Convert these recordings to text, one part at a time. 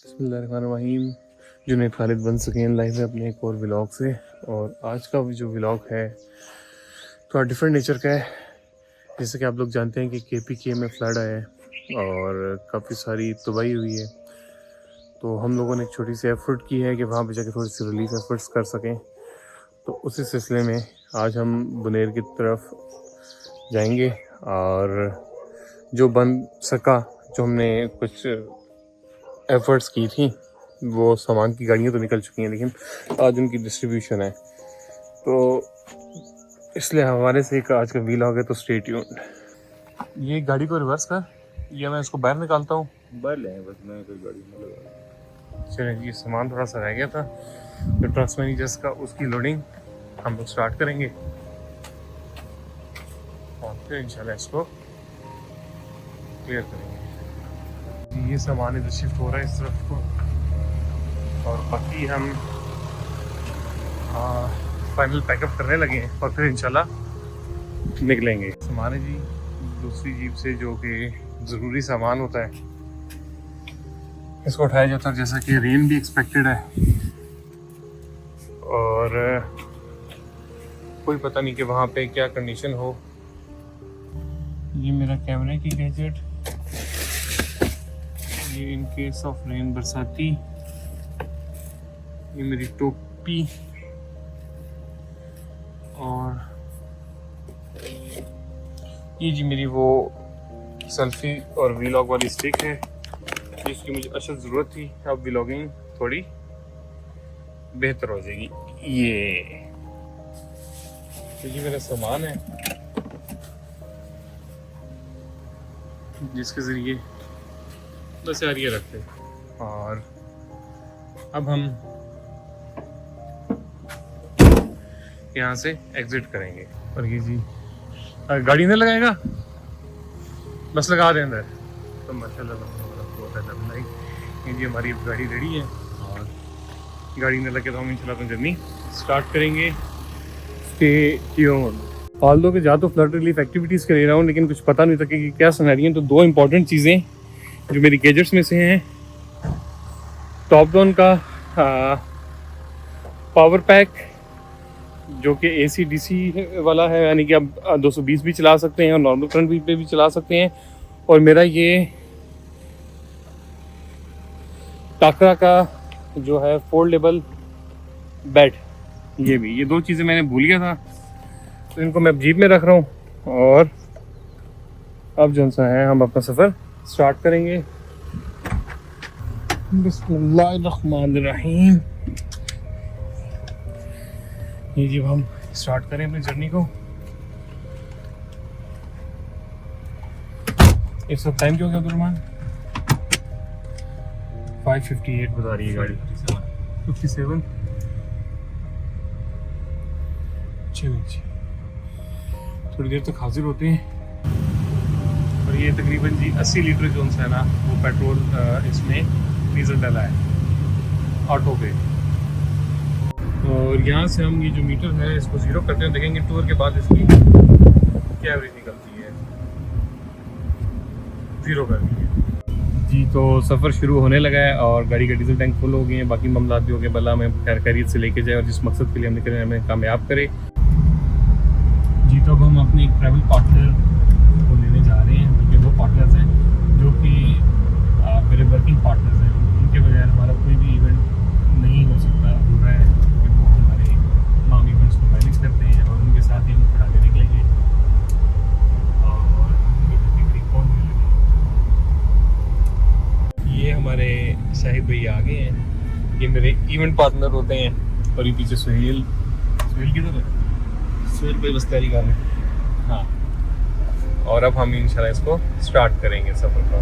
बिस्मिल्लाहिर्रहमानिर्रहीम। जुनैद खालिद बन सकें लाइव है अपने एक और व्लॉग से। और आज का जो व्लॉग है थोड़ा डिफरेंट नेचर का है। जैसे कि आप लोग जानते हैं कि KPK में फ्लड आया है और काफ़ी सारी तबाही हुई है, तो हम लोगों ने एक छोटी सी एफर्ट की है कि वहाँ पे जाके थोड़ी सी रिलीफ एफर्ट्स कर सकें। तो उसी सिलसिले में आज हम बुनेर की तरफ जाएंगे और जो बन सका, जो हमने कुछ एफर्ट्स की थी, वो सामान की गाड़ियाँ तो निकल चुकी हैं लेकिन आज उनकी डिस्ट्रीब्यूशन है, तो इसलिए हमारे से एक आज का व्लॉग है। तो स्टे ट्यून्ड। ये गाड़ी को रिवर्स कर या मैं इसको बाहर निकालता हूँ। बाहर ले आए बस, मैं कोई गाड़ी में लगा। चलिए, ये सामान थोड़ा सा रह गया था तो ट्रस्ट मैनेजर्स का, उसकी लोडिंग हम लोग स्टार्ट करेंगे और फिर इंशाल्लाह इसको क्लियर करेंगे। ये सामान इधर शिफ्ट हो रहा है इस तरफ को, और बाकी हम फाइनल पैकअप करने लगे हैं और फिर इंशाल्लाह निकलेंगे। सामान है जी दूसरी जीप से, जो कि ज़रूरी सामान होता है, इसको उठाया जाता है। जैसा कि रेन भी एक्सपेक्टेड है और कोई पता नहीं कि वहाँ पे क्या कंडीशन हो। ये मेरा कैमरे की गैजेट, ये इन केस ऑफ रेन बरसाती, ये मेरी टोपी और ये जी मेरी वो सेल्फी और व्लॉग वाली स्टिक है जिसकी मुझे असल ज़रूरत थी। अब व्लॉगिंग थोड़ी बेहतर हो जाएगी। ये तो ये मेरा सामान है जिसके ज़रिए बस यार ये रखते हैं। और अब हम यहाँ से एग्जिट करेंगे। और ये जी गाड़ी नहीं लगाएगा, बस लगा दे अंदर तो माशाल्लाह ये जी हमारी गाड़ी रेडी है और गाड़ी में लगे तो हम इंशाल्लाह अपनी जर्नी स्टार्ट करेंगे। Stay tuned. ऑल दो के जा तो फ्लड रिलीफ एक्टिविटीज़ कर रहा हूँ, लेकिन कुछ पता नहीं था कि क्या सिनेरियो है। तो दो इंपॉर्टेंट चीज़ें जो मेरी गैजेट्स में से हैं, टॉप डाउन का पावर पैक जो कि AC/DC वाला है, यानी कि आप 220 भी चला सकते हैं और नॉर्मल करंट पे भी चला सकते हैं। और मेरा ये टाकरा का जो है फोल्डेबल बेड, ये दो चीज़ें मैंने भूल गया था, तो इनको मैं जीप में रख रहा हूँ। और अब जो सा है हम अपना सफ़र स्टार्ट करेंगे। बिस्मिल्लाहिर्रहमानिर्रहीम। ये जब हम स्टार्ट करें अपनी जर्नी को, इस वक्त टाइम क्या हो गया अब्दुलरहमान? 5:58 बता रही है गाड़ी। 57 थोड़ी देर तक हाजिर होते हैं। और ये तकरीबन जी 80 लीटर जो है ना वो पेट्रोल इसमें डीजल डाला है ऑटो पे। और यहाँ से हम ये जो मीटर है इसको ज़ीरो करते हैं, देखेंगे टूर के बाद इसकी क्या एवरेज निकलती है। ज़ीरो कर दी है जी। तो सफ़र शुरू होने लगा है और गाड़ी का डीजल टैंक फुल हो गए हैं, बाकी मामलात भी हो गए। बल्ला हमें खैरियत से लेके जाए और जिस मकसद के लिए हम निकले हमें कामयाब करे जी। तो अब हम अपने एक ट्रैवल पार्टनर को लेने जा रहे हैं, बल्कि दो पार्टनर्स हैं जो कि मेरे वर्किंग पार्टनर्स हैं। उनके बगैर हमारा कोई भी इवेंट नहीं हो सकता, अधूरा है, क्योंकि वो हमारे तमाम इवेंट्स को मैनेज करते हैं और उनके साथ ही हम खड़ा के निकलेंगे और कौन मिलेंगे। ये हमारे शाहिद भैया आगे हैं, ये मेरे इवेंट पार्टनर होते हैं। और ये पीछे सुहेल किधर है? सुहेल भाई बस तैयारी कर रहे हैं। हाँ, और अब हम इंशाल्लाह इसको स्टार्ट करेंगे सफ़र को।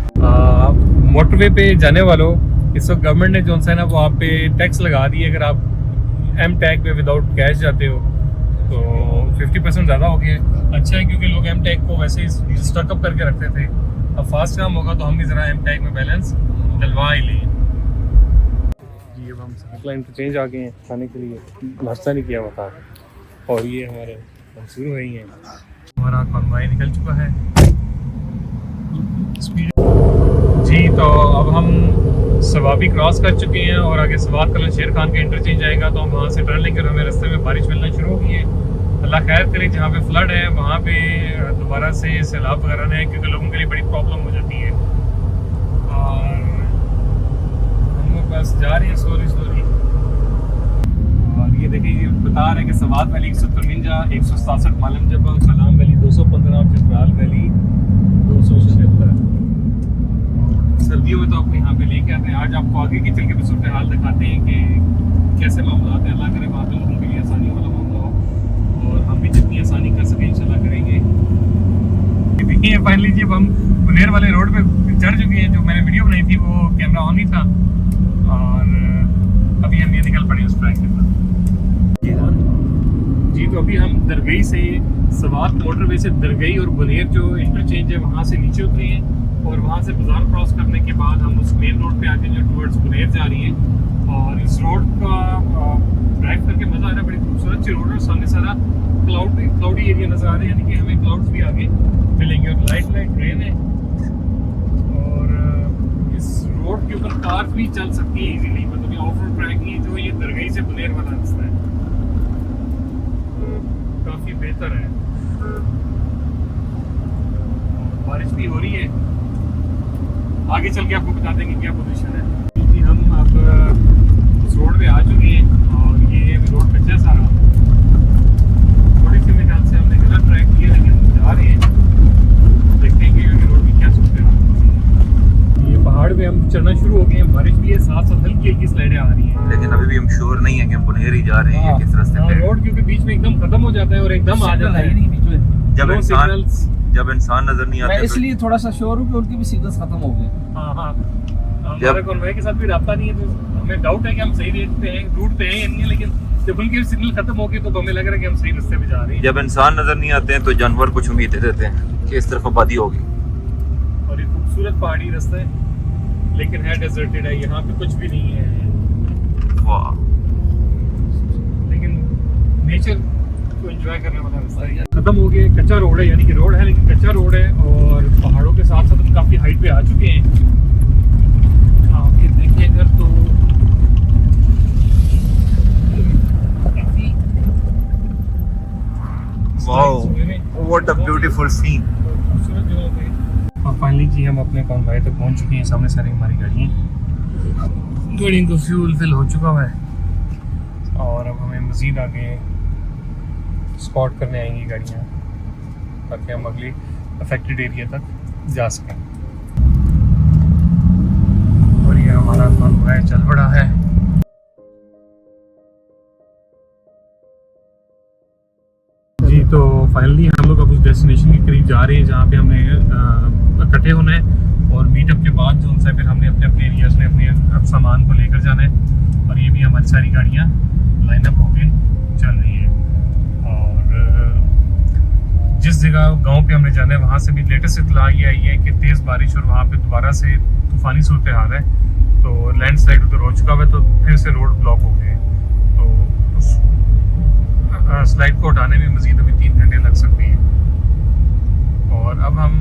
मोटरवे पे जाने वालों, इस वक्त गवर्नमेंट ने जो है ना वो आप पे टैक्स लगा दी है। अगर आप M-टैग पे विदाउट कैश जाते हो तो 50% ज़्यादा हो गया है। अच्छा है, क्योंकि लोग M-टैग को वैसे ही स्टॉकअप करके रखते थे। अब फास्ट काम होगा तो हम भी ज़रा M-टैग में बैलेंस डलवा ही लें जी। अब हम सैकला इंटरचेंज आ गए हैं खाने के लिए, नाश्ता नहीं किया हुआ था। और ये हमारे मंसूर भाई हैं, हमारा कॉन्वॉय निकल चुका है जी। तो अब हम सवाबी क्रॉस कर चुके हैं और आगे सवाब कलन शेर खान का इंटरचेंज आएगा, तो हम वहाँ से टर्न लेकर हमें रास्ते में बारिश मिलना शुरू हो गई है। अल्लाह खैर करे, जहाँ पे फ्लड है वहाँ पे दोबारा से सैलाब वगैरह नहीं है, क्योंकि लोगों के लिए बड़ी प्रॉब्लम हो जाती है। और हम लोग बस जा रहे हैं स्लोली स्लोली। और ये देखिए, ये बता रहे हैं कि सवाद वैली 153, 167 मालम जबा, सलाम वैली 215, चित्राल वैली 276। सर्दियों में तो आपको यहाँ पे लेके आते हैं। आज आपको आगे की चल के भी सूरत हाल दिखाते हैं कि कैसे मामला है। अल्लाह करे वहाँ पे लोगों के लिए आसानी वाला मामला हो और हम भी जितनी आसानी कर सकें इंशाल्लाह करेंगे। देखिए फाइनली जी, अब हम बुनेर वाले रोड पे चढ़ चुके हैं। जो मैंने वीडियो बनाई थी वो कैमरा ऑन ही था और अभी हम ये निकल पड़े उस ट्रैक के ऊपर जी। तो अभी हम दरगई से, सवात मोटरवे से दरगई और बुनेर जो इंटरचेंज है वहाँ से नीचे उतरे हैं और वहाँ से बाजार क्रॉस करने के बाद हम उस मेन रोड पे आके जो टुवर्ड्स बुनेर जा रही हैं। और इस रोड का ड्राइव करके मज़ा आ रहा है, बड़ी खूबसूरत सी रोड है। सामने सारा क्लाउडी एरिया नज़र आ रहे हैं, यानी कि हमें क्लाउड्स भी आगे मिलेंगे और लाइट ट्रेन है। और इस रोड के ऊपर कार भी चल सकती है इजीली, मतलब ये ऑफ रोड ट्रैक ही जो ये दरगई से बुनेर वाला रास्ता है, काफ़ी बेहतर है। बारिश भी हो रही है, आगे चल के आपको बता देंगे क्या पोजीशन है जी। हम अब उस रोड पे आ चुके हैं और ये रोड कच्चा सारा, थोड़ी सी मेरे ख्याल से हमने गलत ट्रैक किया, लेकिन जा रहे हैं, देखते हैं कि रोड की क्या सूरत है। ये पहाड़ पे हम चढ़ना शुरू हो गए हैं, बारिश भी है, साथ साथ हल्की हल्की स्लाइडें आ रही हैं, लेकिन अभी भी हम श्योर नहीं है कि हम बुनेर ही जा रहे हैं या किस रास्ते पे। रोड क्योंकि बीच में एकदम खत्म हो जाता है और एकदम आ जाता है बीच में। जब इंसान नजर नहीं आता, मैं इसलिए थोड़ा सा श्योर हूँ कि उनके भी सिग्नल्स खत्म हो गए। हाँ, हमारे कॉन्वॉय के साथ भी रास्ता नहीं है, तो हमें डाउट है कि हम सही रेट पे हैं, रूट पे हैं या नहीं है। लेकिन जब उनके सिग्नल खत्म हो गए तो हमें लग रहा है कि हम सही रास्ते पे जा रहे हैं। जब इंसान नजर नहीं आते हैं तो जानवर कुछ उम्मीद दे देते हैं कि इस तरफ आबादी होगी। और ये खूबसूरत पहाड़ी रास्ता है, लेकिन है डेजर्टेड है, यहाँ पे कुछ भी नहीं है। वाह, लेकिन नेचर को एंजॉय करने वाला रास्ता है। खत्म हो गया, कच्चा रोड है, यानी कि रोड है लेकिन कच्चा रोड है और पहाड़ों के साथ साथ हम काफी हाइट पे आ चुके हैं। आप ये देखिए इधर तो काफी, wow, what a beautiful scene. खूबसूरत जगह पे। और फाइनली जी हम अपने कॉन्वॉय तक पहुंच चुके हैं। सामने सारी हमारी गाड़ियों को फ्यूल फिल हो चुका हुआ है और अब हमें मज़ीद आगे स्पॉट करने आएंगी गाड़ियाँ, ताकि हम अगले अफेक्टेड एरिया तक जा सकें। और ये हमारा कॉन्वॉय चल पड़ा है। जी तो फाइनली हम लोग अब उस डेस्टिनेशन के करीब जा रहे हैं जहाँ पे हमने इकट्ठे होना है और मीटअप के बाद जो उनसे फिर हमने अपने अपने एरियाज में अपने अब सामान को लेकर जाना है। और ये भी हमारी सारी गाड़ियाँ लाइनअप होके चल रही हैं। जिस जगह गांव पे हमने जाना है वहाँ से भी लेटेस्ट इत्तला ये आई है कि तेज़ बारिश और वहाँ पे दोबारा से तूफ़ानी सूरत हाल है, तो लैंडस्लाइड उधर हो चुका है, तो फिर से रोड ब्लॉक हो गए। तो उस स्लाइड को हटाने में मज़ीद अभी 3 घंटे लग सकते हैं। और अब हम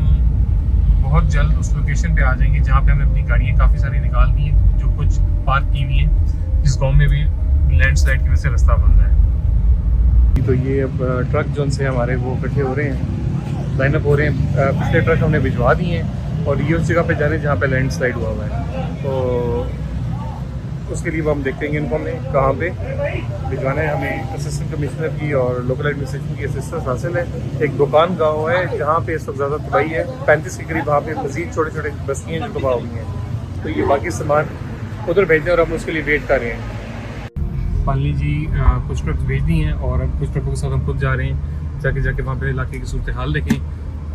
बहुत जल्द उस लोकेशन पे आ जाएंगे जहाँ पे हमने अपनी गाड़ियाँ काफ़ी सारी निकाल दी हैं, जो कुछ पार्क की हुई हैं, जिस गाँव में भी लैंडस्लाइड की वजह से रास्ता बंद है। तो ये अब ट्रक जोन से हमारे वो इकट्ठे हो रहे हैं, लाइनअप हो रहे हैं। पिछले ट्रक हमने भिजवा दिए हैं और ये उस जगह पे जाने जहाँ पे लैंडस्लाइड हुआ हुआ है, तो उसके लिए हम देखेंगे इनको हमें कहाँ पे भिजवाना है। हमें असिस्टेंट कमिश्नर की और लोकल एडमिनिस्ट्रेशन की असिस्टेंस हासिल है। एक दुकान गाँव है जहाँ पे इस वक्त ज़्यादा तबाही है, 35 के करीब वहाँ पे मज़ीद छोटे छोटे बस्तियाँ जो तबाह हुई हैं, तो ये बाकी सामान उधर भेजें और हम उसके लिए वेट कर रहे हैं। फाइनली जी कुछ ट्रक्स भेज दी हैं और अब कुछ ट्रकों के साथ हम खुद जा रहे हैं, जाके वहाँ पे इलाके की सूरत हाल देखें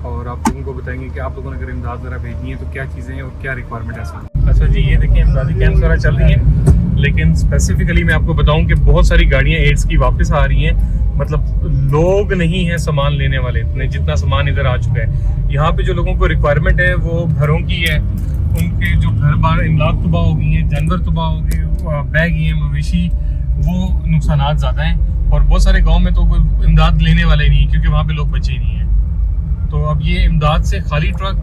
और आप लोगों को बताएंगे कि आप लोगों ने अगर इमदाद वगैरह भेजनी है तो क्या चीज़ें हैं और क्या रिक्वायरमेंट है ऐसा। अच्छा जी, ये देखिए इमदादी कैंप्स वगैरह चल रही हैं, लेकिन स्पेसिफिकली मैं आपको बताऊँ कि बहुत सारी गाड़ियाँ एड्स की वापस आ रही हैं। मतलब लोग नहीं हैं सामान लेने वाले इतने, जितना सामान इधर आ चुका है। यहाँ पे जो लोगों को रिक्वायरमेंट है वो घरों की है, उनके जो घर बार इमदाद तबाह हो गई हैं, जानवर तबाह हो गए, बैग हैं, मवेशी, वो नुकसानात ज़्यादा हैं। और बहुत सारे गांव में तो कोई इमदाद लेने वाले नहीं, क्योंकि वहाँ पे लोग बचे नहीं हैं। तो अब ये इमदाद से खाली ट्रक,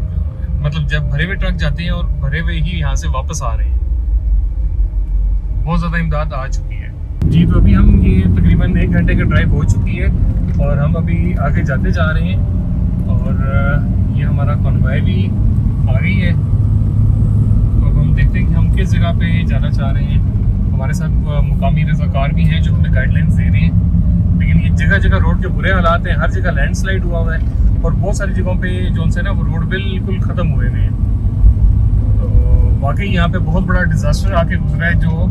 मतलब जब भरे हुए ट्रक जाते हैं और भरे हुए ही यहाँ से वापस आ रहे हैं, ज़्यादा इमदाद आ चुकी है। जी तो अभी हम ये तकरीबन 1 घंटे का ड्राइव हो चुकी है और हम अभी आगे जाते जा रहे हैं और ये हमारा कॉन्वॉय भी आ गई है। तो अब हम देखते हैं कि हम किस जगह पे जाना चाह रहे हैं। हमारे साथ मुकामी रज़ाकार भी हैं जो हमें गाइडलाइंस दे रहे हैं, लेकिन ये जगह जगह रोड के बुरे हालात हैं, हर जगह लैंडस्लाइड हुआ है और बहुत सारी जगहों पे जो उनसे ना वो रोड बिल्कुल ख़त्म हुए हुए हैं। तो वाकई यहाँ पे बहुत बड़ा डिज़ास्टर आके गुजरा है जो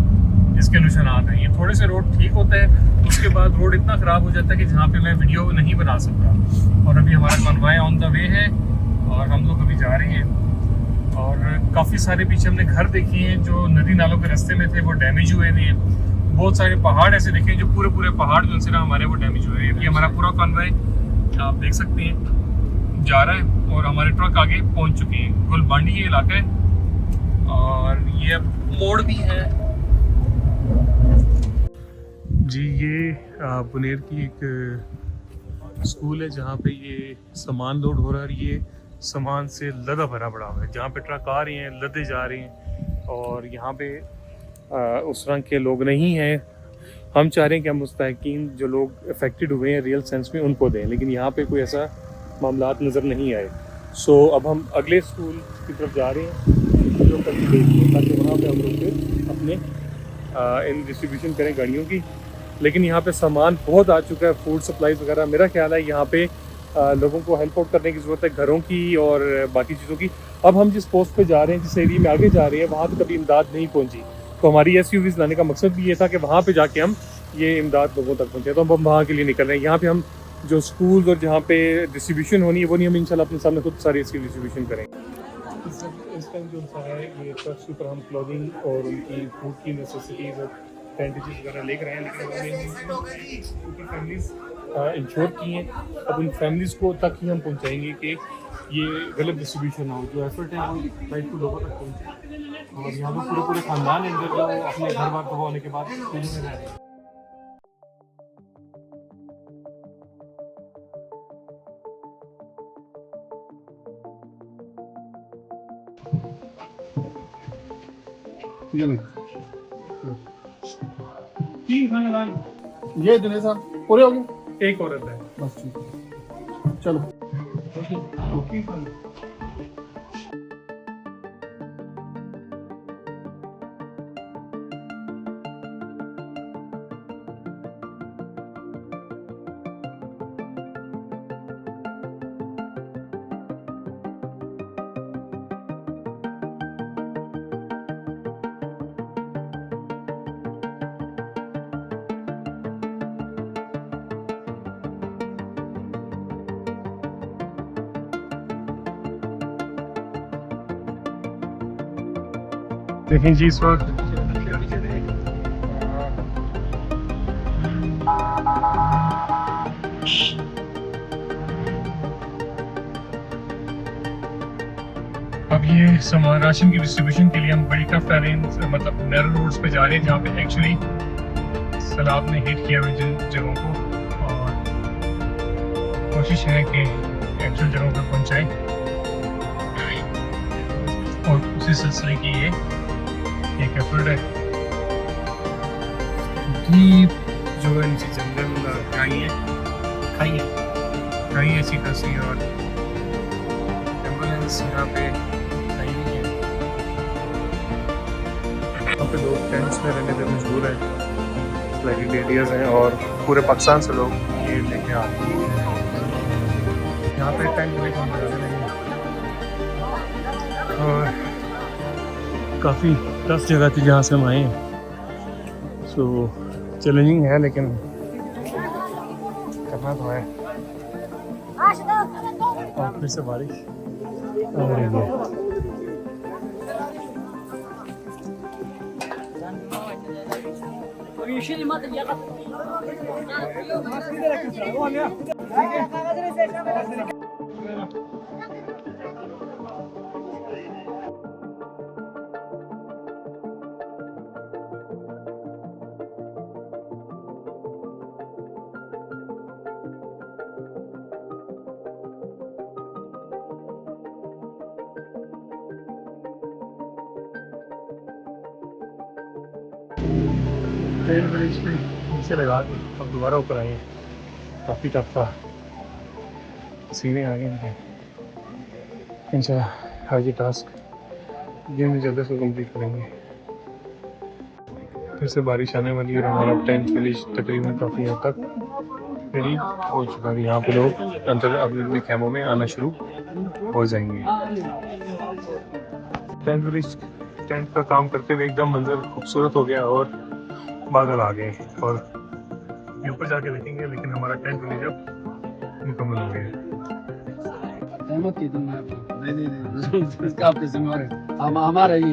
इसके निशानात हैं। ये थोड़े से रोड ठीक होते हैं, उसके बाद रोड इतना ख़राब हो जाता है कि जहाँ पे मैं वीडियो नहीं बना सकता। और अभी हमारा कॉन्वॉय ऑन द वे है और हम लोग अभी जा रहे हैं। और काफ़ी सारे पीछे हमने घर देखे हैं जो नदी नालों के रास्ते में थे, वो डैमेज हुए थे। बहुत सारे पहाड़ ऐसे देखे जो पूरे पहाड़ जो से ना हमारे वो डैमेज हुए हैं। ये हमारा पूरा कॉन्वॉय आप देख सकते हैं जा रहा है और हमारे ट्रक आगे पहुंच चुके हैं। गुलबांडी ये इलाका है और ये अब मोड़ भी है। जी ये बुनेर की एक स्कूल है जहाँ पे ये सामान लोड हो रहा है। ये सामान से लदा भरा पड़ा हुआ है, जहाँ पे ट्रक आ रहे हैं लदे जा रहे हैं और यहाँ पे उस रंग के लोग नहीं हैं। हम चाह रहे हैं कि हम मुस्तहिकीन जो लोग अफेक्टेड हुए हैं रियल सेंस में उनको दें, लेकिन यहाँ पे कोई ऐसा मामलात नज़र नहीं आए। सो अब हम अगले स्कूल की तरफ जा रहे हैं जो कभी देखिए ताकि वहाँ पे हम लोग अपने इन डिस्ट्रीब्यूशन करें गाड़ियों की। लेकिन यहाँ पे सामान बहुत आ चुका है, फूड सप्लाईज वगैरह। मेरा ख्याल है यहाँ पे लोगों को हेल्प आउट करने की ज़रूरत है, घरों की और बाकी चीज़ों की। अब हम जिस पोस्ट पे जा रहे हैं, जिस एरिया में आगे जा रहे हैं, वहाँ पे कभी इमदाद नहीं पहुँची। तो हमारी SUVs लाने का मकसद भी ये था कि वहाँ पे जाके हम ये इमदाद लोगों तक पहुँचे। तो हम वहाँ के लिए निकल रहे हैं। यहाँ पे हम जो स्कूल्स और जहाँ पे डिस्ट्रीब्यूशन होनी है वो नहीं, हम इंशाल्लाह अपने सामने खुद सारी इसकी डिस्ट्रीब्यूशन करेंगे। इस टाइम जो है ये ट्रक्स के ऊपर हम क्लोथिंग और उनकी फूड की नेसेसिटीज़ और बैंडेजेस वगैरह लेकर आए हैं, लेकिन उनकी फैमिलीज इंश्योर की हैं। अब उन फैमिलीज़ को तक ही हम पहुँचाएंगे कि ये गलत डिस्ट्रीब्यूशन ना हो। जो एफर्ट है वो राइट टू लोगों तक पहुँचे। और यहाँ पर पूरे ख़ानदान है अंदर जो अपने घर बार तबाह होने के बाद स्कूलों में रह रहे हैं। ये दिनेश साहब पूरे हो गए? एक औरत है बस ठीक है, चलो। ओके। देखें जी इस वक्त अब ये सामान राशन की डिस्ट्रीब्यूशन के लिए हम बड़ी टफ टेरेन मतलब नैरो रोड्स पे जा रहे हैं जहाँ पे एक्चुअली सैलाब ने हिट किया हुआ जिन जगहों को, और कोशिश है कि एक्चुअल जगहों पे पहुँचाएं। और उसी सिलसिले की ये एक एफर्ट है। डीप जो है नीचे जंगल खाई ऐसी खासी और एम्बुलेंस यहाँ पे आई नहीं है। यहाँ पे लोग टेंट्स में रहने पे मजबूर है, फ्लैटेड एरियाज हैं और पूरे पाकिस्तान से लोग ये लेके आते हैं। यहाँ पे टेंट लेके हम रह रहे हैं और काफ़ी टफ जगह थी जहाँ से हम आए हैं। सो चैलेंजिंग है लेकिन करना तो है। और फिर से बारिश आ रही है। ट्रेन ब्रिज पे नीचे लगा के अब दोबारा ऊपर आए हैं। काफ़ी टफ था, सीने आ गए इनके। इंशाल्लाह आज ये टास्क दिन में जल्दी से कंप्लीट करेंगे। फिर से बारिश आने वाली है और हमारा टेंट विलेज तकरीबन काफ़ी हद तक रेडी हो चुका है। यहाँ पे लोग अंदर अपने अपने कैमों में आना शुरू हो जाएंगे। टेंट विलेज टेंट का काम करते हुए एकदम मंजर खूबसूरत हो गया और बादल आ गए और ऊपर जाके देखेंगे, लेकिन हमारा टेंट विलेज अब मुकम्मल हो गया है। नहीं इसका आपके जिम्मेवार है, हम हमारा ही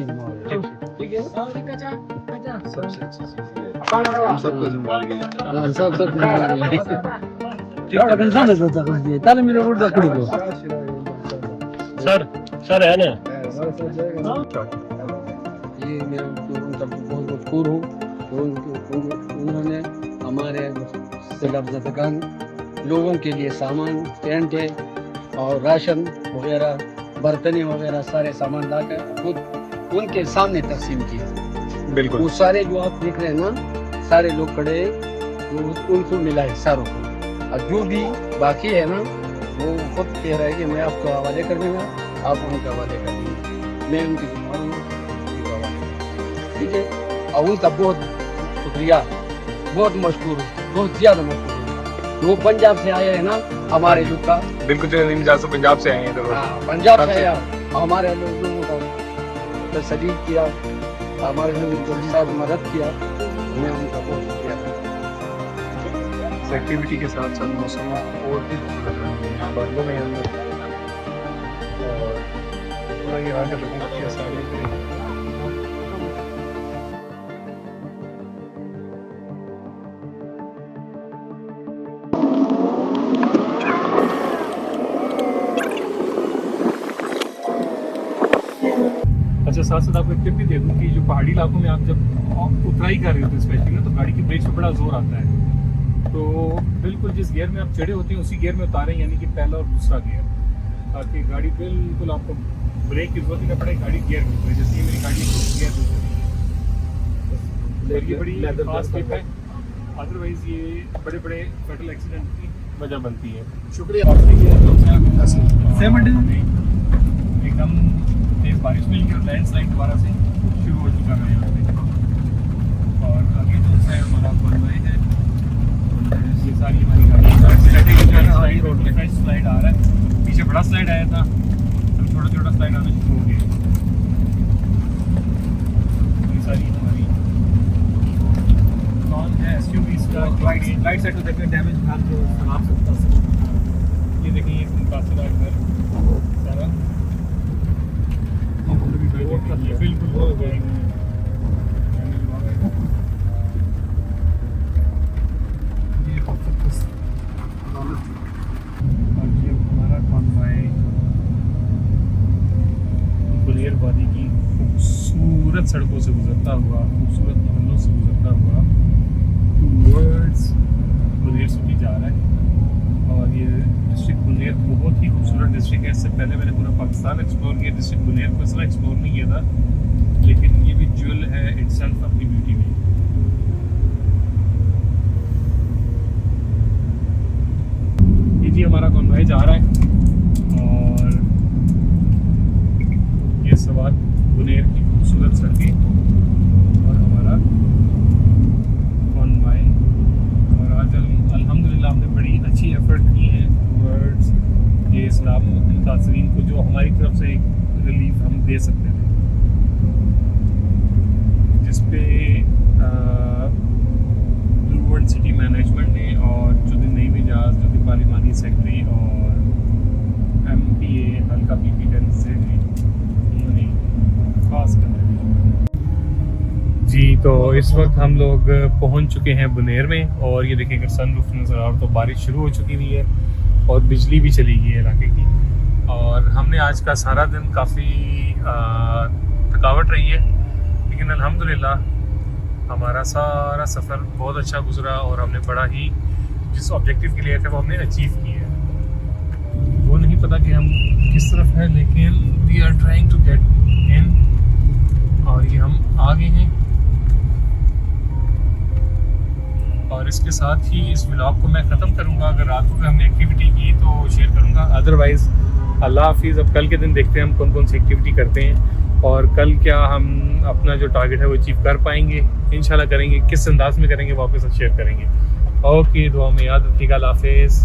ठीक है। सबसे अच्छी चीज हम सबको जिम्मेवारी है, सब जिम्मेवारी है। और अगर सामने तो तक दिए ताले मेरे ऊपर तक को सर है ना। ये मैं उनका बहुत बहुत शुक्र हूँ। उन्होंने हमारे सलाफजदगान लोगों के लिए सामान, टेंट है और राशन वगैरह, बर्तने वगैरह सारे सामान लाकर खुद उनके सामने तकसीम किया। बिल्कुल वो सारे जो आप देख रहे हैं ना, सारे लोग खड़े वो उनको मिला है सारों को। और जो भी बाकी है ना, वो खुद कह रहा है कि मैं आपको हवाले कर दूँगा, आप उनके हवाले कर देंगे, मैं उनकी उनके हवाले। ठीक है। और उनका बहुत शुक्रिया, बहुत मशहूर, बहुत ज़्यादा मशहूर। वो पंजाब से आए हैं ना हमारे लोग का, बिल्कुल पंजाब से आए हैं। पंजाब से आया हमारे लोगों का तसदीक किया, हमारे लोगों को साथ मदद किया, मैं उनका बहुत शुक्रिया करता हूँ। एक्टिविटी के साथ साथ मौसम और भी बादलों में अंदर और पूरा ये आगे लगेगा सारे। अच्छा, साथ साथ आपको एक टिप भी दे दूँ कि जो पहाड़ी इलाकों में आप जब उतराई कर रहे होते हैं स्पेशली ना, तो गाड़ी की ब्रेक्स पे बड़ा जोर आता है। तो बिल्कुल जिस गियर में आप चढ़े होते हैं उसी गियर में उतारें, यानी कि पहला और दूसरा गियर, ताकि गाड़ी बिल्कुल आपको ब्रेक की जरूरत ही ना पड़े, गाड़ी गियर में उतरे। जैसे ये मेरी गाड़ी गियर दूसरी, ये बड़ी खास टिप है। अदरवाइज ये बड़े बड़े फैटल एक्सीडेंट की वजह बनती है। शुक्रिया। एकदम तेज बारिश में लेकर लैंडस्लाइड दोबारा से शुरू हो चुका है यहाँ पे। और आगे जो है हमारा कॉन्वॉय है, ये सारी हमारी गाड़ी रोड पे स्लाइड आ रहा है। पीछे बड़ा स्लाइड आया था, तो छोटा छोटा स्लाइड आना शुरू हो गया। ये सारी हमारी लॉन है एसयूवीज का। राइट साइड को देखिए डैमेज हाथ जो खराब सकता है। ये देखिए मुतासर घर सारा बिल्कुल हो जाएंगे। ये हमारा कॉन्वॉय बुलेर वादी की खूबसूरत सड़कों से गुजरता हुआ, खूबसूरत मोहल्लों से गुजरता हुआ टूवर्ड्स बुलेर सिटी जा रहा है। और ये डिस्ट्रिक्ट बुलेर बहुत ही खूबसूरत डिस्ट्रिक्ट है। इससे पहले मैंने पूरा पाकिस्तान एक्सप्लोर किया, डिस्ट्रिक्ट बुलेर को इसलिए एक्सप्लोर नहीं किया था, लेकिन ये भी ज्वेल है इटसेल्फ अपनी ब्यूटी में। ये जी हमारा कॉन्वॉय जा रहा है और ये सवाल बुलेर की खूबसूरत सड़कें और हमारा कॉन्वॉय। और आज अल्हम्दुलिल्लाह हमने बड़ी अच्छी एफर्ट की है टूवर्ड्स ये इस्लाम मुतासरीन को, जो हमारी तरफ से एक रिलीफ हम दे सकते थे, जिस पे ब्लू वर्ल्ड सिटी मैनेजमेंट ने और जो नई मिजाज जो कि पार्लिमानी सेक्रेटरी और MPA हल्का PP10 से उन्होंने खास जी। तो इस वक्त हम लोग पहुंच चुके हैं बुनेर में और ये देखिए अगर सनरूफ नज़र आ रहा तो बारिश शुरू हो चुकी हुई है और बिजली भी चली गई है इलाके की। और हमने आज का सारा दिन काफ़ी थकावट रही है, लेकिन अल्हम्दुलिल्लाह हमारा सारा सफ़र बहुत अच्छा गुजरा और हमने बड़ा ही जिस ऑब्जेक्टिव के लिए थे वो हमने अचीव किया है। वो नहीं पता कि हम किस तरफ है, लेकिन we are trying to get in और ये हम आ गए हैं और इसके साथ ही इस व्लॉग को मैं ख़त्म करूँगा। अगर रात को हमने एक्टिविटी की तो शेयर करूँगा, अदरवाइज़ अल्लाह हाफिज़। अब कल के दिन देखते हैं हम कौन कौन सी एक्टिविटी करते हैं और कल क्या हम अपना जो टारगेट है वो अचीव कर पाएंगे। इंशाल्लाह करेंगे, किस अंदाज में करेंगे वो आपके साथ शेयर करेंगे। ओके, दुआ में याद रखिएगा। अल्लाह हाफिज़।